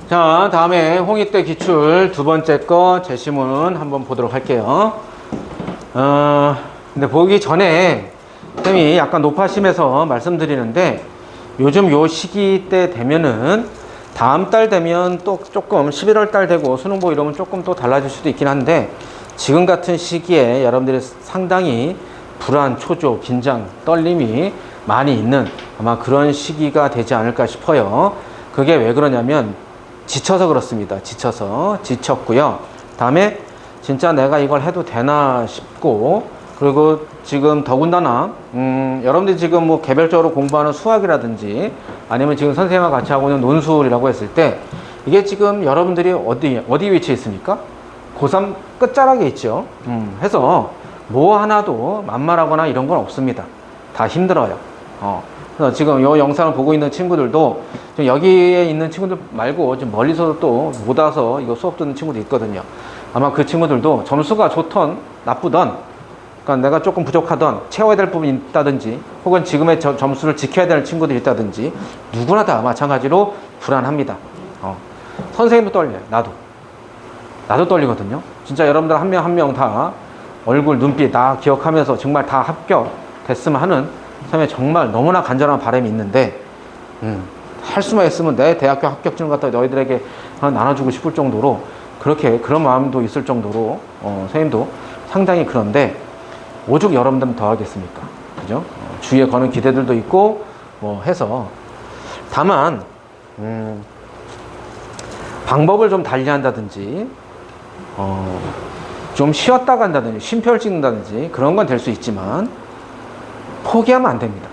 자, 다음에 홍익대 기출 두 번째 거 제시문 한번 보도록 할게요. 근데 보기 전에 쌤이 약간 높아심에서 말씀드리는데, 요즘 요 시기 때 되면은 다음 달 되면 또 조금 11월 달 되고 수능보 이러면 조금 또 달라질 수도 있긴 한데, 지금 같은 시기에 여러분들이 상당히 불안, 초조, 긴장, 떨림이 많이 있는 아마 그런 시기가 되지 않을까 싶어요. 그게 왜 그러냐면 지쳐서 그렇습니다. 지쳤고요. 다음에 진짜 내가 이걸 해도 되나 싶고, 그리고 지금 더군다나 여러분들이 지금 뭐 개별적으로 공부하는 수학이라든지 아니면 지금 선생님과 같이 하고 있는 논술이라고 했을 때, 이게 지금 여러분들이 어디 위치해 있습니까? 고3 끝자락에 있죠. 해서 뭐 하나도 만만하거나 이런 건 없습니다. 다 힘들어요. 그래서 지금 이 영상을 보고 있는 친구들도 좀 여기에 있는 친구들 말고 좀 멀리서 또 못 와서 이거 수업 듣는 친구도 있거든요. 아마 그 친구들도 점수가 좋던 나쁘던, 그러니까 내가 조금 부족하던, 채워야 될 부분이 있다든지 혹은 지금의 점수를 지켜야 될 친구들이 있다든지 누구나 다 마찬가지로 불안합니다. 선생님도 떨려요. 나도 떨리거든요. 진짜 여러분들 한 명 한 명 다 얼굴, 눈빛 다 기억하면서 정말 다 합격 됐으면 하는 선생님의 정말 너무나 간절한 바람이 있는데, 할 수만 있으면 내 대학교 합격증을 갖다 너희들에게 나눠주고 싶을 정도로, 그런 마음도 있을 정도로 선생님도 상당히 그런데, 오죽 여러분들은 더 하겠습니까? 그죠? 주위에 거는 기대들도 있고 뭐 해서, 다만 방법을 좀 달리한다든지 좀 쉬었다 간다든지 쉼표를 찍는다든지 그런 건 될 수 있지만 포기하면 안 됩니다.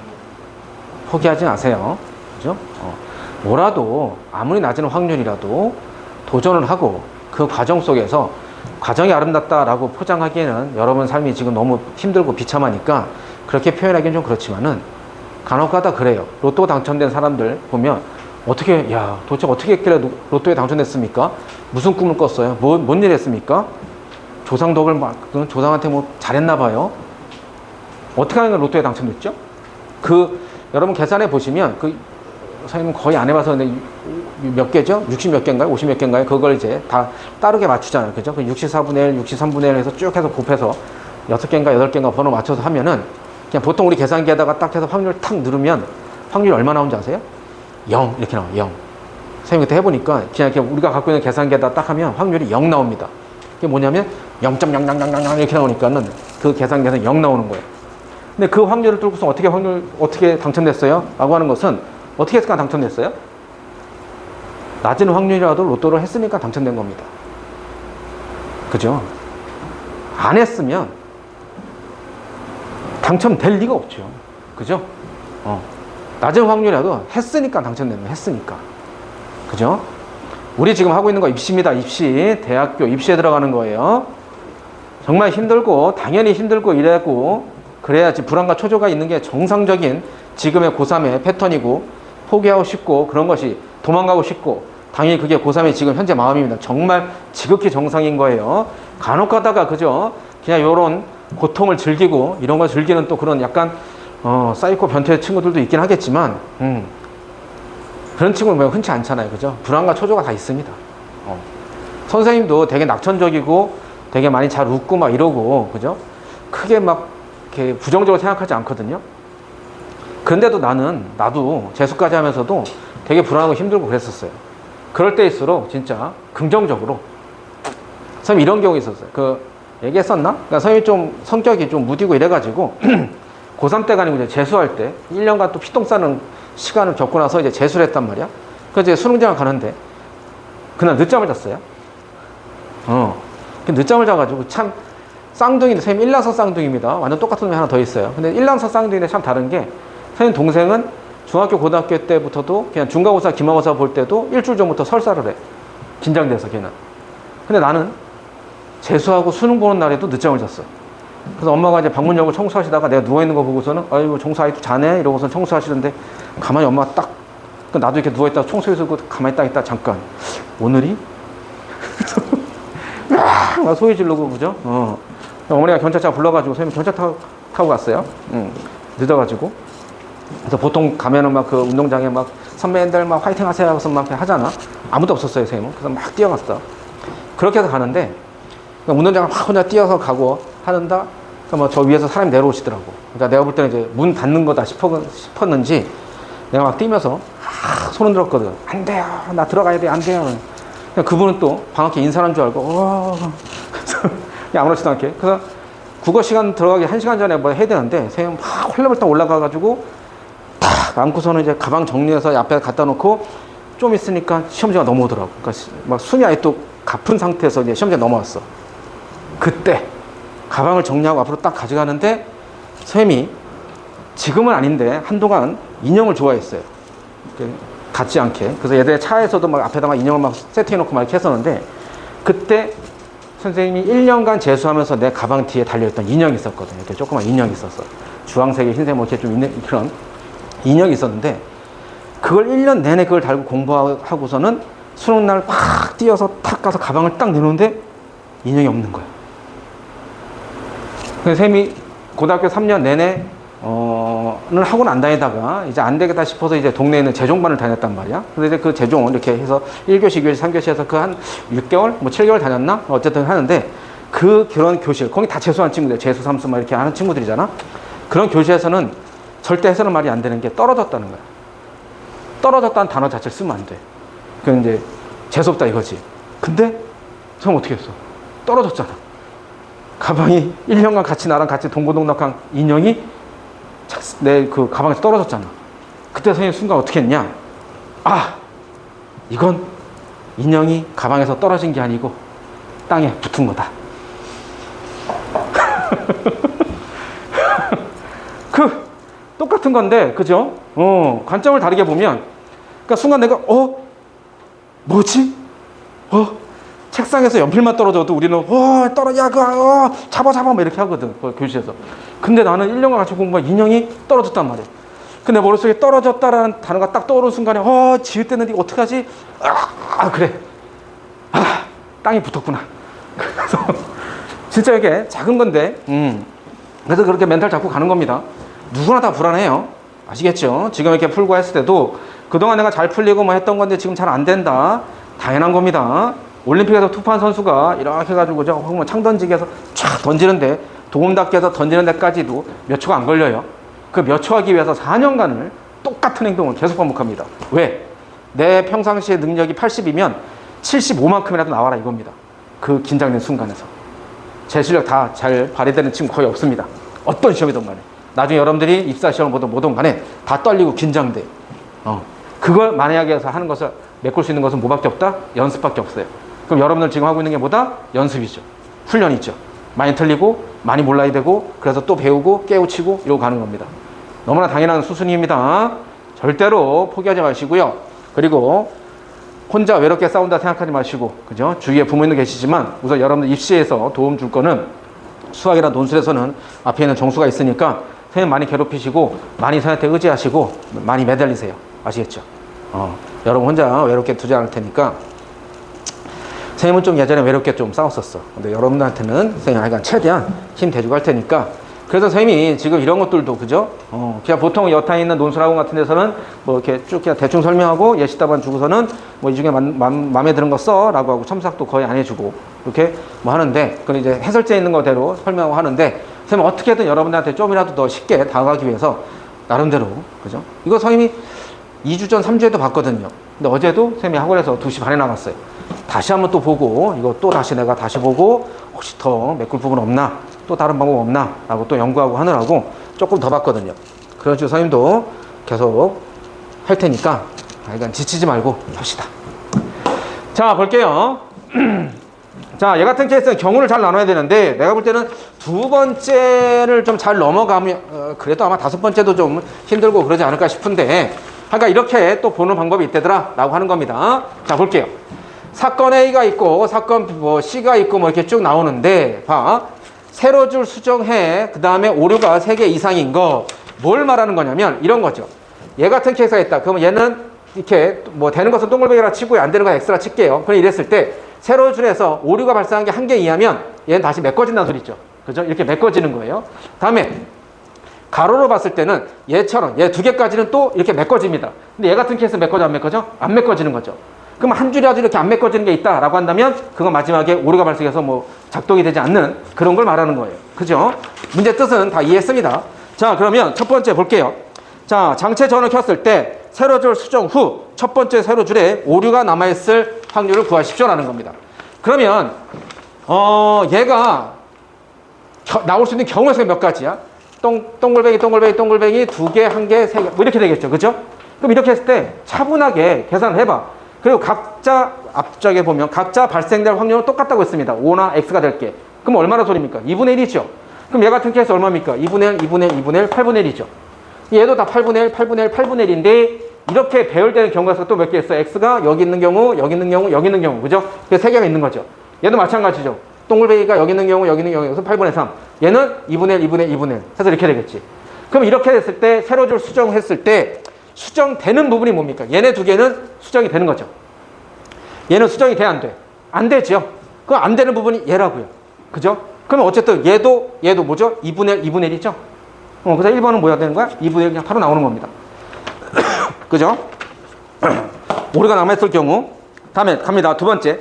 포기하지 마세요. 그죠? 뭐라도 아무리 낮은 확률이라도 도전을 하고, 그 과정 속에서 과정이 아름답다라고 포장하기에는 여러분 삶이 지금 너무 힘들고 비참하니까 그렇게 표현하기는 좀 그렇지만은, 간혹가다 그래요. 로또 당첨된 사람들 보면 도대체 어떻게 했길래 로또에 당첨됐습니까? 무슨 꿈을 꿨어요? 뭔 일 했습니까? 조상덕을 조상한테 뭐 잘했나 봐요. 어떻게 하면 로또에 당첨됐죠? 여러분 계산해 보시면, 선생님 거의 안 해봐서 근데 몇 개죠? 60 몇 개인가요? 50 몇 개인가요? 그걸 이제 다 따르게 맞추잖아요. 그죠? 64분의 1, 63분의 1 해서 쭉 해서 곱해서 6개인가 8개인가 번호 맞춰서 하면은, 그냥 보통 우리 계산기에다가 딱 해서 확률 탁 누르면 확률이 얼마 나오는지 아세요? 0 이렇게 나와요. 0. 선생님 그때 해보니까 그냥 이렇게 우리가 갖고 있는 계산기에다 딱 하면 확률이 0 나옵니다. 그게 뭐냐면 0.0000 이렇게 나오니까는 그 계산기에서 0 나오는 거예요. 근데 그 확률을 뚫고서 어떻게 당첨됐어요? 라고 하는 것은, 어떻게 했을까 당첨됐어요? 낮은 확률이라도 로또를 했으니까 당첨된 겁니다. 그죠? 안 했으면 당첨될 리가 없죠. 그죠? 낮은 확률이라도 했으니까 당첨된 거예요. 했으니까. 그죠? 우리 지금 하고 있는 거 입시입니다. 입시. 대학교 입시에 들어가는 거예요. 정말 힘들고, 당연히 힘들고 이래고, 그래야지 불안과 초조가 있는 게 정상적인 지금의 고3의 패턴이고, 포기하고 싶고 그런 것이 도망가고 싶고, 당연히 그게 고3의 지금 현재 마음입니다. 정말 지극히 정상인 거예요. 간혹 가다가 그죠? 그냥 요런 고통을 즐기고 이런 걸 즐기는 또 그런 약간 사이코 변태 친구들도 있긴 하겠지만, 그런 친구는 뭐 흔치 않잖아요. 그죠? 불안과 초조가 다 있습니다. 선생님도 되게 낙천적이고 되게 많이 잘 웃고 막 이러고, 그죠? 크게 막 이렇게 부정적으로 생각하지 않거든요. 그런데도 나도 재수까지 하면서도 되게 불안하고 힘들고 그랬었어요. 그럴 때일수록 진짜 긍정적으로, 선생님 이런 경우 있었어요. 얘기했었나? 그러니까 선생님이 좀 성격이 좀 무디고 이래가지고 고3 때가 아니고 이제 재수할 때 1년간 또 피똥 싸는 시간을 겪고 나서 이제 재수를 했단 말이야. 그래서 이제 수능장을 가는데 그날 늦잠을 잤어요. 늦잠을 자가지고 참 쌍둥이인데, 선생님 일란서 쌍둥이입니다. 완전 똑같은 놈이 하나 더 있어요. 근데 일란서 쌍둥이인데 참 다른 게, 선생님 동생은 중학교 고등학교 때부터도 그냥 중간고사 기말고사 볼 때도 일주일 전부터 설사를 해. 긴장돼서 걔는. 근데 나는 재수하고 수능 보는 날에도 늦잠을 잤어. 그래서 엄마가 이제 방문역을 청소하시다가 내가 누워있는 거 보고서는, 아이고 정수 아직도 자네? 이러고서 청소하시는데, 가만히 엄마가 딱, 나도 이렇게 누워있다가 청소해서 가만히 딱 있다 잠깐, 오늘이? 막 소리 지르고, 그죠? 어머니가 경찰차 불러가지고 선생님 경찰차 타고 갔어요. 늦어가지고. 그래서 보통 가면은 막 그 운동장에 막 선배님들 막 화이팅 하세요 하고서 막 하잖아. 아무도 없었어요, 선생님은. 그래서 막 뛰어갔어. 그렇게 해서 가는데 운동장을 막 혼자 뛰어서 가고 하는다. 뭐 저 위에서 사람이 내려오시더라고. 그러니까 내가 볼 때는 이제 문 닫는 거다 싶었는지 내가 막 뛰면서 손을 들었거든. 안 돼요. 나 들어가야 돼. 안 돼요. 그분은 또 방학회 인사하는 줄 알고 그래서 그냥 아무렇지도 않게. 그래서 국어 시간 들어가기 1시간 전에 뭐 해야 되는데 선생님 막 헐레벌떡 올라가가지고 탁 안고서는 이제 가방 정리해서 앞에 갖다 놓고 좀 있으니까 시험지가 넘어오더라고. 그러니까 막 순위 아예 또 갚은 상태에서 이제 시험지가 넘어왔어. 그때 가방을 정리하고 앞으로 딱 가져가는데 선생님이 지금은 아닌데 한동안 인형을 좋아했어요. 같지 않게. 그래서 예전에 차에서도 막 앞에다가 인형을 막 세팅해놓고 막 이렇게 했었는데 그때 선생님이 1년간 재수하면서 내 가방 뒤에 달려있던 인형이 있었거든요. 이렇게 조그만 인형이 있었어. 주황색에 흰색 뭐 이렇게 좀 있는 그런 인형이 있었는데 그걸 1년 내내 그걸 달고 공부하고서는 수능날 팍 뛰어서 탁 가서 가방을 딱 내놓는데 인형이 없는 거야. 선생님이 고등학교 3년 내내 는 학원 안 다니다가 이제 안 되겠다 싶어서 이제 동네에 있는 재종반을 다녔단 말이야. 근데 이제 그 재종 이렇게 해서 1교시, 2교시, 3교시 해서 그 한 6개월, 뭐 7개월 다녔나? 어쨌든 하는데 그런 교실, 거기 다 재수한 친구들, 재수, 삼수 막 이렇게 하는 친구들이잖아. 그런 교실에서는 절대 해서는 말이 안 되는 게 떨어졌다는 거야. 떨어졌다는 단어 자체를 쓰면 안 돼. 그 이제 재수없다 이거지. 근데 형 어떻게 했어? 떨어졌잖아. 가방이 1년간 같이 나랑 같이 동고동락한 인형이 내 그 가방에서 떨어졌잖아. 그때 선생님 순간 어떻게 했냐? 아, 이건 인형이 가방에서 떨어진 게 아니고 땅에 붙은 거다. 그 똑같은 건데, 그죠? 관점을 다르게 보면, 그러니까 순간 내가 뭐지? 책상에서 연필만 떨어져도 우리는 떨어져, 잡아 막 이렇게 하거든, 그 교실에서. 근데 나는 1년간 같이 공부한 인형이 떨어졌단 말이야. 근데 머릿속에 떨어졌다라는 단어가 딱 떠오르는 순간에 지을 때는 이거 어떡하지? 그래. 땅이 붙었구나. 그래서 진짜 이게 작은 건데 그래서 그렇게 멘탈 잡고 가는 겁니다. 누구나 다 불안해요. 아시겠죠? 지금 이렇게 풀고 했을 때도 그동안 내가 잘 풀리고 뭐 했던 건데 지금 잘 안 된다. 당연한 겁니다. 올림픽에서 투판 선수가 이렇게 해가지고 혹은 창 던지기에서 촥 던지는데 도움닫기 해서 던지는 데까지도 몇 초가 안 걸려요. 그 몇 초 하기 위해서 4년간을 똑같은 행동을 계속 반복합니다. 왜? 내 평상시의 능력이 80이면 75만큼이라도 나와라 이겁니다. 그 긴장된 순간에서. 제 실력 다 잘 발휘되는 친구 거의 없습니다. 어떤 시험이든 간에. 나중에 여러분들이 입사 시험을 보든 간에 다 떨리고 긴장돼. 그걸 만약에 해서 하는 것을 메꿀 수 있는 것은 뭐밖에 없다? 연습밖에 없어요. 그럼 여러분들 지금 하고 있는 게 뭐다? 연습이죠. 훈련이죠. 많이 틀리고 많이 몰라야 되고 그래서 또 배우고 깨우치고 이러고 가는 겁니다. 너무나 당연한 수순입니다. 절대로 포기하지 마시고요. 그리고 혼자 외롭게 싸운다 생각하지 마시고, 그죠? 주위에 부모님도 계시지만 우선 여러분들 입시에서 도움 줄 거는 수학이나 논술에서는 앞에 있는 정수가 있으니까 선생님 많이 괴롭히시고 많이 선생님한테 의지하시고 많이 매달리세요. 아시겠죠? 여러분 혼자 외롭게 두지 않을 테니까. 선생님은 좀 예전에 외롭게 좀 싸웠었어. 근데 여러분들한테는 선생님 하여간 최대한 힘 대주고 할 테니까. 그래서 선생님이 지금 이런 것들도, 그죠? 그냥 보통 여타에 있는 논술학원 같은 데서는 뭐 이렇게 쭉 그냥 대충 설명하고 예시답안 주고서는 뭐 이 중에 마음에 드는 거 써 라고 하고 첨삭도 거의 안 해주고 이렇게 뭐 하는데, 그건 이제 해설지에 있는 거대로 설명하고 하는데, 선생님 어떻게든 여러분들한테 좀이라도 더 쉽게 다가가기 위해서 나름대로, 그죠? 이거 선생님이 2주 전, 3주에도 봤거든요. 근데 어제도 선생님이 학원에서 2시 반에 나갔어요. 다시 한번 또 보고, 이거 또 다시 내가 다시 보고, 혹시 더 메꿀 부분 없나? 또 다른 방법 없나? 라고 또 연구하고 하느라고 조금 더 봤거든요. 그런 식으로 선생님도 계속 할 테니까, 그러니까 지치지 말고 합시다. 자, 볼게요. 자, 얘 같은 케이스는 경우를 잘 나눠야 되는데, 내가 볼 때는 두 번째를 좀 잘 넘어가면, 그래도 아마 다섯 번째도 좀 힘들고 그러지 않을까 싶은데, 그러니까 이렇게 또 보는 방법이 있대더라 라고 하는 겁니다. 자, 볼게요. 사건 A가 있고 사건 뭐 C가 있고 뭐 이렇게 쭉 나오는데, 봐, 세로줄 수정해. 그 다음에 오류가 3개 이상인 거. 뭘 말하는 거냐면 이런 거죠. 얘 같은 케이스가 있다. 그러면 얘는 이렇게 뭐 되는 것은 동글뱅이라 치고요, 안 되는 건 엑스라 칠게요. 그럼 이랬을 때 세로줄에서 오류가 발생한 게 1개 이하면 얘는 다시 메꿔진다는 소리죠. 그죠? 이렇게 메꿔지는 거예요. 다음에 가로로 봤을 때는 얘처럼 얘 두 개까지는 또 이렇게 메꿔집니다. 근데 얘 같은 케이스 메꿔져 안 메꿔져? 안 메꿔지는 거죠. 그럼 한 줄이 아주 이렇게 안 메꿔지는 게 있다라고 한다면 그건 마지막에 오류가 발생해서 뭐 작동이 되지 않는 그런 걸 말하는 거예요. 그죠? 문제 뜻은 다 이해했습니다. 자, 그러면 첫 번째 볼게요. 자, 장체 전원을 켰을 때 세로줄 수정 후 첫 번째 세로줄에 오류가 남아있을 확률을 구하십시오라는 겁니다. 그러면 얘가 나올 수 있는 경우의 수가 몇 가지야? 동글뱅이 두 개, 한 개, 세 개, 뭐 이렇게 되겠죠. 그죠? 그럼 이렇게 했을 때 차분하게 계산을 해봐. 그리고 각자 앞쪽에 보면 각자 발생될 확률은 똑같다고 했습니다. 5나 X가 될게. 그럼 얼마나 소리입니까? 2분의 1이죠. 그럼 얘 같은 케이스 얼마입니까? 2분의 1, 2분의 1, 2분의 1, 8분의 1이죠. 얘도 다 8분의 1, 8분의 1, 8분의 1인데 이렇게 배열되는 경우가 또 몇 개 있어요. X가 여기 있는 경우, 여기 있는 경우, 여기 있는 경우. 그죠? 그래서 세 개가 있는 거죠. 얘도 마찬가지죠. 동글뱅이가 여기 있는 경우, 여기 있는 경우, 그래서 8분의 3. 얘는 2분의 1, 2분의 1, 2분의 1. 해서 이렇게 되겠지. 그럼 이렇게 됐을 때, 세로줄 수정했을 때, 수정되는 부분이 뭡니까? 얘네 두 개는 수정이 되는 거죠. 얘는 수정이 돼, 안 돼? 안 되죠. 그 안 되는 부분이 얘라고요. 그죠? 그럼 어쨌든 얘도 뭐죠? 2분의 1, 2분의 1이죠? 그래서 1번은 뭐야 되는 거야? 2분의 1 그냥 바로 나오는 겁니다. 그죠? 오류가 남아있을 경우. 다음에 갑니다. 두 번째.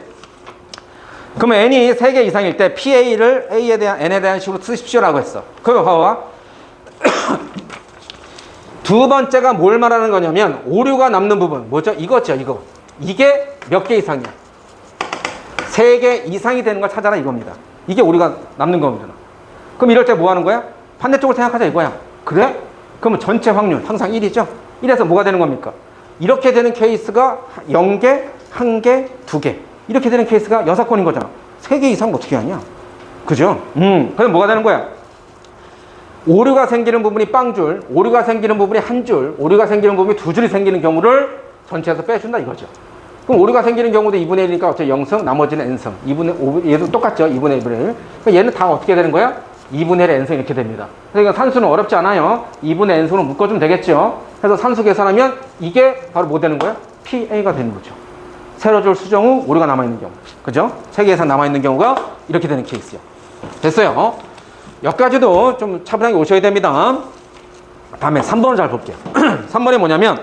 그러면 n이 3개 이상일 때 PA를 A에 대한 N에 대한 식으로 쓰십시오라고 했어. 그러면 봐봐. 두 번째가 뭘 말하는 거냐면 오류가 남는 부분. 뭐죠? 이거죠, 이거. 이게 몇 개 이상이야? 3개 이상이 되는 걸 찾아라 이겁니다. 이게 오류가 남는 겁니다. 그럼 이럴 때 뭐 하는 거야? 반대쪽을 생각하자 이거야. 그래? 그러면 전체 확률 항상 1이죠? 1에서 뭐가 되는 겁니까? 이렇게 되는 케이스가 0개, 1개, 2개. 이렇게 되는 케이스가 6건인 거잖아. 3개 이상 어떻게 하냐? 그죠? 그럼 뭐가 되는 거야? 오류가 생기는 부분이 빵줄, 오류가 생기는 부분이 한 줄, 오류가 생기는 부분이 2줄이 생기는 경우를 전체에서 빼준다 이거죠. 그럼 오류가 생기는 경우도 2분의 1이니까 어차피 0승, 나머지는 n승. 2분의 5, 얘도 똑같죠? 2분의 1분의 1. 그러니까 얘는 다 어떻게 되는 거야? 2분의 1의 n승 이렇게 됩니다. 그러니까 산수는 어렵지 않아요. 2분의 n승으로 묶어주면 되겠죠. 그래서 산수 계산하면 이게 바로 뭐 되는 거야? PA가 되는 거죠. 세로줄 수정 후 오류가 남아있는 경우. 그죠? 3개 이상 남아있는 경우가 이렇게 되는 케이스요. 됐어요. 여기까지도 좀 차분하게 오셔야 됩니다. 다음에 3번을 잘 볼게요. 3번이 뭐냐면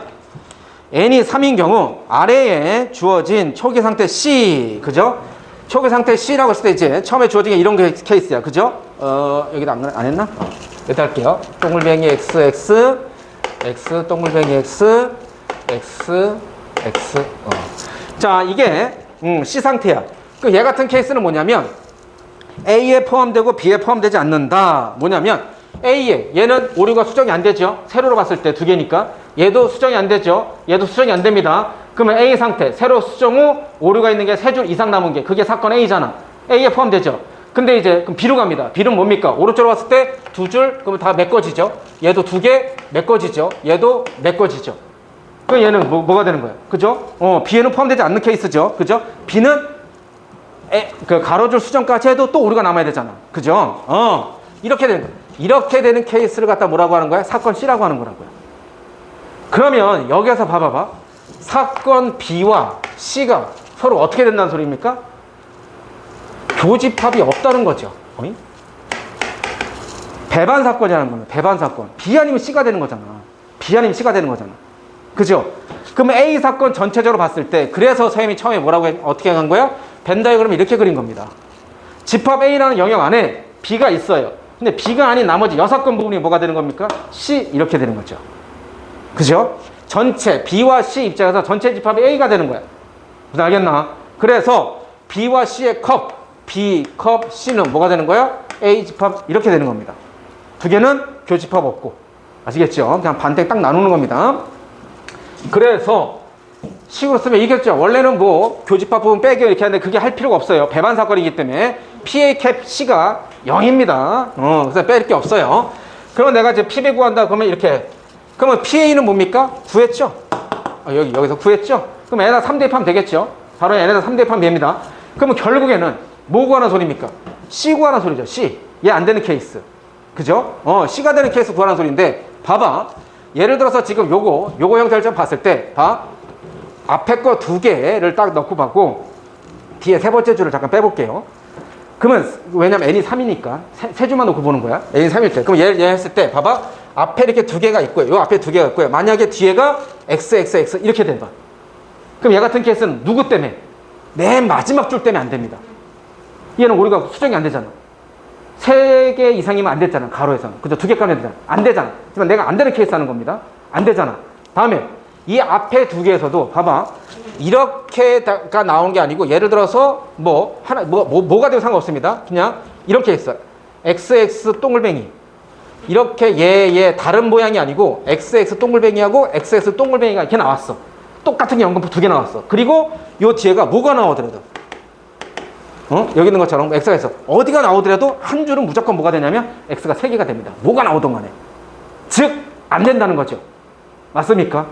n이 3인 경우 아래에 주어진 초기 상태 C. 그죠? 초기 상태 C라고 했을 때 이제 처음에 주어진 게 이런 케이스야. 그죠? 여기다 안 했나? 여기다 할게요. 동글뱅이 XX, X, 동글뱅이 X, X, X. 자, 이게 C 상태야. 그 얘 같은 케이스는 뭐냐면 A에 포함되고 B에 포함되지 않는다. 뭐냐면 A에 얘는 오류가 수정이 안 되죠. 세로로 봤을 때 두 개니까 얘도 수정이 안 되죠. 얘도 수정이 안 됩니다. 그러면 A 상태 세로 수정 후 오류가 있는 게 3줄 이상 남은 게 그게 사건 A잖아. A에 포함되죠. 근데 이제 그럼 B로 갑니다. B는 뭡니까? 오른쪽으로 봤을 때 2줄 그러면 다 메꿔지죠. 얘도 2개 메꿔지죠. 얘도 메꿔지죠. 그럼 얘는 뭐가 되는 거야? 그죠? B에는 포함되지 않는 케이스죠. 그죠? B는 그 가로줄 수정까지 해도 또 오류가 남아야 되잖아. 그죠? 이렇게 되는 거야. 이렇게 되는 케이스를 갖다 뭐라고 하는 거야? 사건 C라고 하는 거라고요. 그러면 여기에서 봐봐봐. 사건 B와 C가 서로 어떻게 된다는 소리입니까? 교집합이 없다는 거죠. 배반 사건이라는 겁니다. 배반 사건. B 아니면 C가 되는 거잖아. B 아니면 C가 되는 거잖아. 그죠? 그러면 A 사건 전체적으로 봤을 때 그래서 선생님이 처음에 어떻게 한 거야? 벤 다이어그램을 이렇게 그린 겁니다. 집합 A라는 영역 안에 B가 있어요. 근데 B가 아닌 나머지 6건 부분이 뭐가 되는 겁니까? C 이렇게 되는 거죠. 그죠? 전체 B와 C 입장에서 전체 집합이 A가 되는 거야. 무슨 알겠나? 그래서 B와 C의 컵, B 컵, C는 뭐가 되는 거야? A 집합 이렇게 되는 겁니다. 두 개는 교집합 없고. 아시겠죠? 그냥 반대 딱 나누는 겁니다. 그래서 식으로 쓰면 이겼죠. 원래는 뭐 교집합 부분 빼기 이렇게 하는데 그게 할 필요가 없어요. 배반 사건이기 때문에 PA 캡 C가 0입니다. 그래서 뺄 게 없어요. 그러면 내가 이제 PB 구한다 그러면 이렇게. 그러면 PA는 뭡니까? 구했죠? 여기서 구했죠? 그럼 N에다 3 대입하면 되겠죠? 바로 N에다 3 대입하면 됩니다. 그러면 결국에는 뭐 구하는 소리입니까? C 구하는 소리죠. C. 얘 안 되는 케이스. 그죠? C가 되는 케이스 구하는 소리인데 봐봐. 예를 들어서 지금 요거 형태를 좀 봤을 때 봐. 앞에 거 2개를 딱 넣고 봤고 뒤에 세 번째 줄을 잠깐 빼볼게요. 그러면 왜냐면 n이 3이니까 세 줄만 놓고 보는 거야. n이 3일 때. 그럼 얘 했을 때 봐봐. 앞에 이렇게 두 개가 있고요. 요 앞에 두 개가 있고요. 만약에 뒤에가 XXX 이렇게 된다. 그럼 얘 같은 케이스는 누구 때문에? 맨 마지막 줄 때문에 안 됩니다. 얘는 우리가 수정이 안 되잖아. 3개 이상이면 안 됐잖아. 가로에서는. 그죠? 2개 까면 되잖아. 안 되잖아. 하지만 내가 안 되는 케이스 하는 겁니다. 안 되잖아. 다음에 이 앞에 두 개에서도 봐봐. 이렇게가 나오는 게 아니고 예를 들어서 뭐가 돼도 상관없습니다. 그냥 이렇게 있어요. XX 동글뱅이. 이렇게 얘 다른 모양이 아니고 XX 동글뱅이하고 XX 동글뱅이가 이렇게 나왔어. 똑같은 게 연금符 2개 나왔어. 그리고 요 뒤에가 뭐가 나오더라도 여기 있는 것처럼 X가 있어. 어디가 나오더라도 한 줄은 무조건 뭐가 되냐면 X가 3개가 됩니다. 뭐가 나오던 간에. 즉, 안 된다는 거죠. 맞습니까?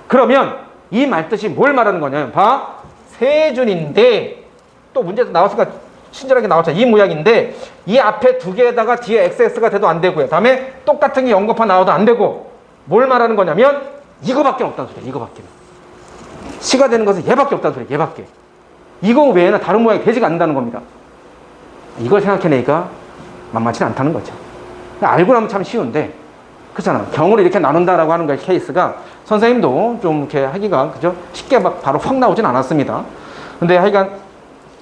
그러면 이 말뜻이 뭘 말하는 거냐면 봐. 세 줄인데 또 문제에서 나왔으니까 친절하게 나왔잖아. 이 모양인데 이 앞에 두 개에다가 뒤에 XX가 돼도 안 되고요. 다음에 똑같은 게 연거파 나와도 안 되고 뭘 말하는 거냐면 이거밖에 없다는 소리야. 이거밖에. 시가 되는 것은 얘밖에 없다는 소리야. 얘밖에. 이거 외에는 다른 모양이 되지가 않는다는 겁니다. 이걸 생각해내니까 만만치는 않다는 거죠. 알고 나면 참 쉬운데 그렇잖아. 경우를 이렇게 나눈다라고 하는 거 케이스가 선생님도 좀 이렇게 하기가 그죠? 쉽게 막 바로 확 나오진 않았습니다. 근데 하여간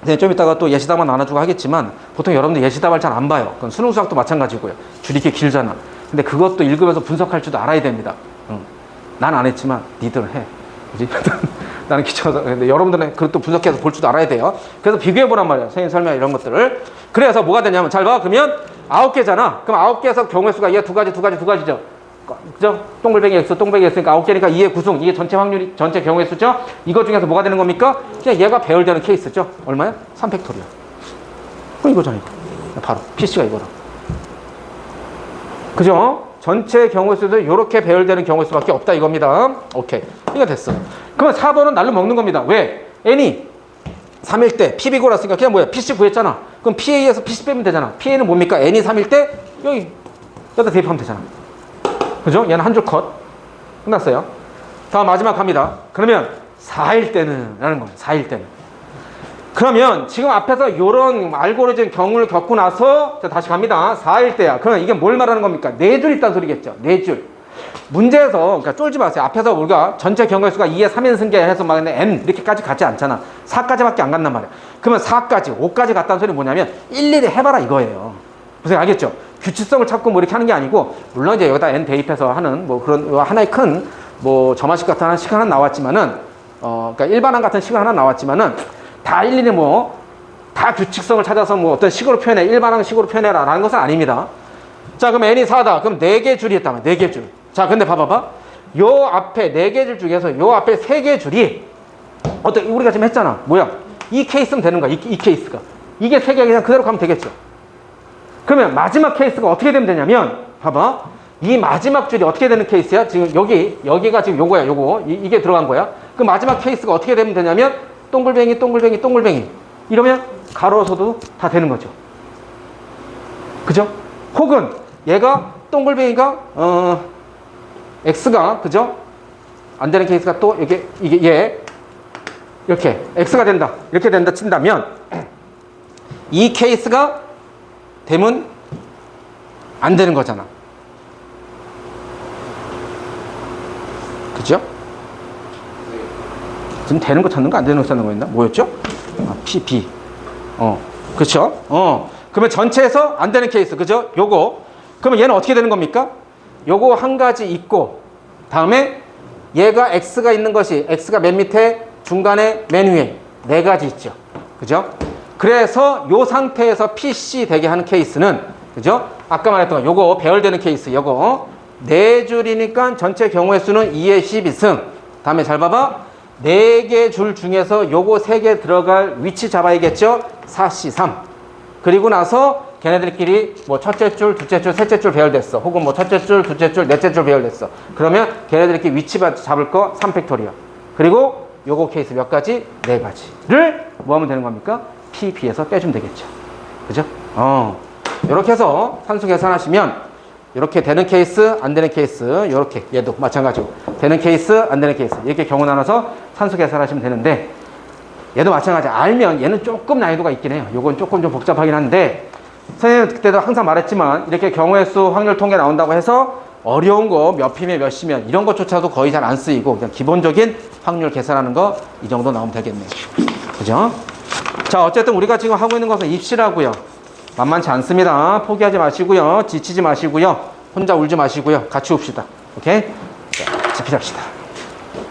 네, 좀 이따가 또 예시답만 나눠주고 하겠지만 보통 여러분들 예시답을 잘 안 봐요. 그건 수능 수학도 마찬가지고요. 줄이 이렇게 길잖아. 근데 그것도 읽으면서 분석할 줄도 알아야 됩니다. 난 안 했지만 니들은 해. 그지? 나는 귀찮아서. 근데 여러분들은 그것도 분석해서 볼 줄도 알아야 돼요. 그래서 비교해보란 말이야. 선생님 설명 이런 것들을. 그래서 뭐가 되냐면 잘 봐. 그러면 9개잖아. 그럼 9개에서 경우의 수가 얘 두 가지죠. 그죠? 동글뱅이 X, 동글뱅이 X니까 9개니까 2의 구성. 이게 전체 확률이, 전체 경우의 수죠? 이거 중에서 뭐가 되는 겁니까? 그냥 얘가 배열되는 케이스죠? 얼마야? 3팩토리얼. 그럼 이거잖아, 이거. 바로. PC가 이거다. 그죠? 전체 경우의 수도 이렇게 배열되는 경우의 수밖에 없다 이겁니다. 오케이. 이거 됐어. 그러면 4번은 날로 먹는 겁니다. 왜? n이 3일 때 PB 골았으니까 그냥 뭐야? PC 구했잖아. 그럼 PA에서 PC 빼면 되잖아. PA는 뭡니까? n이 3일 때 여기다 대입하면 되잖아. 그죠? 얘는 한 줄 컷. 끝났어요. 다음 마지막 갑니다. 그러면 4일 때는 라는 거예요. 4일 때는. 그러면 지금 앞에서 이런 알고리즘 경우를 겪고 나서 다시 갑니다. 4일 때야. 그러면 이게 뭘 말하는 겁니까? 4줄 있다는 소리겠죠. 4줄. 문제에서 그러니까 쫄지 마세요. 앞에서 우리가 전체 경우의 수가 2의 3인승계 해서 막 n 이렇게까지 가지 않잖아. 4까지밖에 안 간단 말이야. 그러면 4까지, 5까지 갔다는 소리 뭐냐면 일일이 해봐라 이거예요. 무슨 알겠죠? 규칙성을 찾고 뭐 이렇게 하는 게 아니고 물론 이제 여기다 n 대입해서 하는 뭐 그런 하나의 큰 뭐 점화식 같은 하는 시간 하나 나왔지만은 그러니까 일반항 같은 시간 하나 나왔지만은 다 일일이 뭐 다 규칙성을 찾아서 뭐 어떤 식으로 표현해 일반항 식으로 표현해라라는 것은 아닙니다. 자 그럼 n이 4다. 그럼 4개 줄이 있다면 4개 줄. 자 근데 봐봐봐. 요 앞에 4개 줄 중에서 요 앞에 3개 줄이 우리가 지금 했잖아. 뭐야? 이 케이스면 되는 거야. 이 케이스가. 이게 3개가 그냥 그대로 가면 되겠죠. 그러면 마지막 케이스가 어떻게 되면 되냐면 봐봐. 이 마지막 줄이 어떻게 되는 케이스야? 지금 여기가 지금 요거야. 요거. 이게 들어간 거야. 그 마지막 케이스가 어떻게 되면 되냐면 동글뱅이 동글뱅이 동글뱅이 이러면 가로서도 다 되는 거죠. 그죠? 혹은 얘가 동글뱅이가 x가 그죠? 안 되는 케이스가 또 이게 얘 이렇게 x가 된다. 이렇게 된다 친다면 이 케이스가 되면 안 되는 거잖아. 그죠? 지금 되는 거 찾는 거 안 되는 거 찾는 거였나? 뭐였죠? P. 그렇죠? 그러면 전체에서 안 되는 케이스, 그죠? 요거. 그러면 얘는 어떻게 되는 겁니까? 요거 한 가지 있고, 다음에 얘가 X가 있는 것이, X가 맨 밑에, 중간에, 맨 위에, 4가지 있죠. 그죠? 그래서 요 상태에서 PC 되게 하는 케이스는, 그죠? 아까 말했던 거, 요거 배열되는 케이스, 요거. 4줄이니까 전체 경우의 수는 2의 12승. 다음에 잘 봐봐. 4개 줄 중에서 요거 3개 들어갈 위치 잡아야겠죠? 4C3. 그리고 나서 걔네들끼리 뭐 첫째 줄, 둘째 줄, 셋째 줄 배열됐어. 혹은 뭐 첫째 줄, 둘째 줄, 넷째 줄 배열됐어. 그러면 걔네들끼리 위치 잡을 거 3팩토리얼. 그리고 요거 케이스 몇 가지? 4가지를 뭐 하면 되는 겁니까? P, B에서 빼주면 되겠죠. 그죠? 이렇게 해서 산수 계산하시면 이렇게 되는 케이스, 안 되는 케이스, 이렇게 얘도 마찬가지고 되는 케이스, 안 되는 케이스 이렇게 경우 나눠서 산수 계산하시면 되는데 얘도 마찬가지. 알면 얘는 조금 난이도가 있긴 해요. 요건 조금 좀 복잡하긴 한데 선생님은 그때도 항상 말했지만 이렇게 경우의 수 확률 통계 나온다고 해서 어려운 거 몇 피면 몇 시면 이런 것조차도 거의 잘 안 쓰이고 그냥 기본적인 확률 계산하는 거 이 정도 나오면 되겠네요. 그죠? 자, 어쨌든 우리가 지금 하고 있는 것은 입시라고요. 만만치 않습니다. 포기하지 마시고요. 지치지 마시고요. 혼자 울지 마시고요. 같이 웁시다. 오케이? 자, 집필합시다.